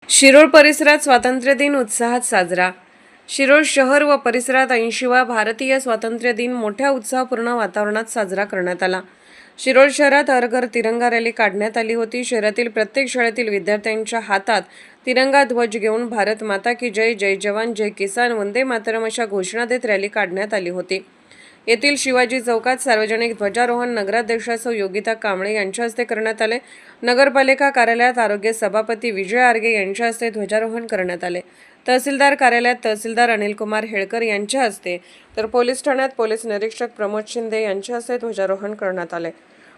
शिरोळ परिसरात स्वातंत्र्य दिन उत्साहात साजरा। शिरोळ शहर व परिसरात 80वा भारतीय स्वातंत्र्य दिन मोठ्या उत्साहपूर्ण वातावरणात साजरा करण्यात आला। शिरोळ शहरात हर घर तिरंगा रॅली काढण्यात आली होती। शहरातील प्रत्येक शाळेतील विद्यार्थ्यांच्या हातात तिरंगा ध्वज घेऊन भारत माता की जय, जय जवान, जय किसान, वंदे मातरम अशा घोषणा देत रॅली काढण्यात आली होती। येथील शिवाजी चौकात सार्वजनिक ध्वजारोहण नगराध्यक्षा सौ योगिता कांबळे यांच्या हस्ते करण्यात आले। नगरपालिका कार्यालयात आरोग्य सभापती विजय आर्गे यांच्या हस्ते ध्वजारोहण करण्यात आले। तहसीलदार कार्यालयात तहसीलदार अनिलकुमार हेळकर यांच्या हस्ते तर पोलीस ठाण्यात पोलीस निरीक्षक प्रमोद शिंदे यांच्या हस्ते ध्वजारोहण करण्यात आले।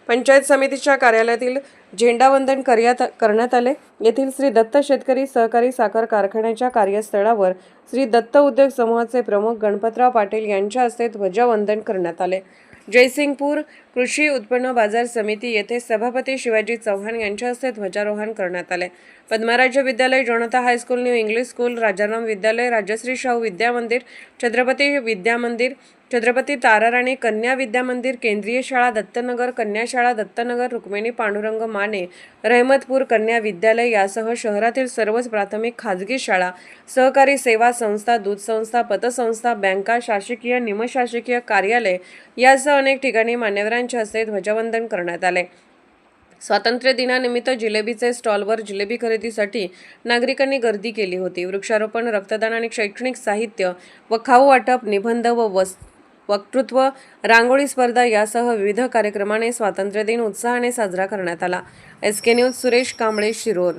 पंचायत समितीच्या कार्यालयातील झेंडावंदन करण्यात आले। येथील श्री दत्त शेतकरी सहकारी साखर कारखान्याच्या कार्यस्थळावर श्री दत्त उद्योग समूहाचे प्रमुख गणपतराव पाटील यांच्या हस्ते ध्वजवंदन करण्यात आले। जयसिंगपूर कृषी उत्पन्न बाजार समिती येथे सभापती शिवाजी चव्हाण यांच्या हस्ते ध्वजारोहण करण्यात आले। पद्मराज विद्यालय, Janata high school, new English school, Rajaram विद्यालय, राजश्री शाहू विद्या मंदिर, छत्रपती विद्या मंदिर, छत्रपती ताराराणी कन्या विद्या मंदिर, केंद्रीय शाळा दत्तनगर, कन्या शाळा दत्तनगर, रुक्मिणी पांडुरंग माने, रहमतपूर कन्या विद्यालय यासह शहरातील सर्वच प्राथमिक खाजगी शाळा, सहकारी सेवा संस्था, दूध संस्था, पतसंस्था, बँका, शासकीय निमशासकीय कार्यालय यासह अनेक ठिकाणी मान्यवरांच्या हस्ते ध्वजवंदन करण्यात आले। स्वातंत्र्य दिनानिमित्त जिलेबीचे स्टॉलवर जिलेबी खरेदीसाठी नागरिकांनी गर्दी केली होती। वृक्षारोपण, रक्तदान आणि शैक्षणिक साहित्य व खाऊ वाटप, निबंध व वक्तृत्व, रांगोळी स्पर्धा यासह विविध कार्यक्रमाने स्वातंत्र्य दिन उत्साहाने साजरा करण्यात आला। SK news Suresh Kamble, Shirol.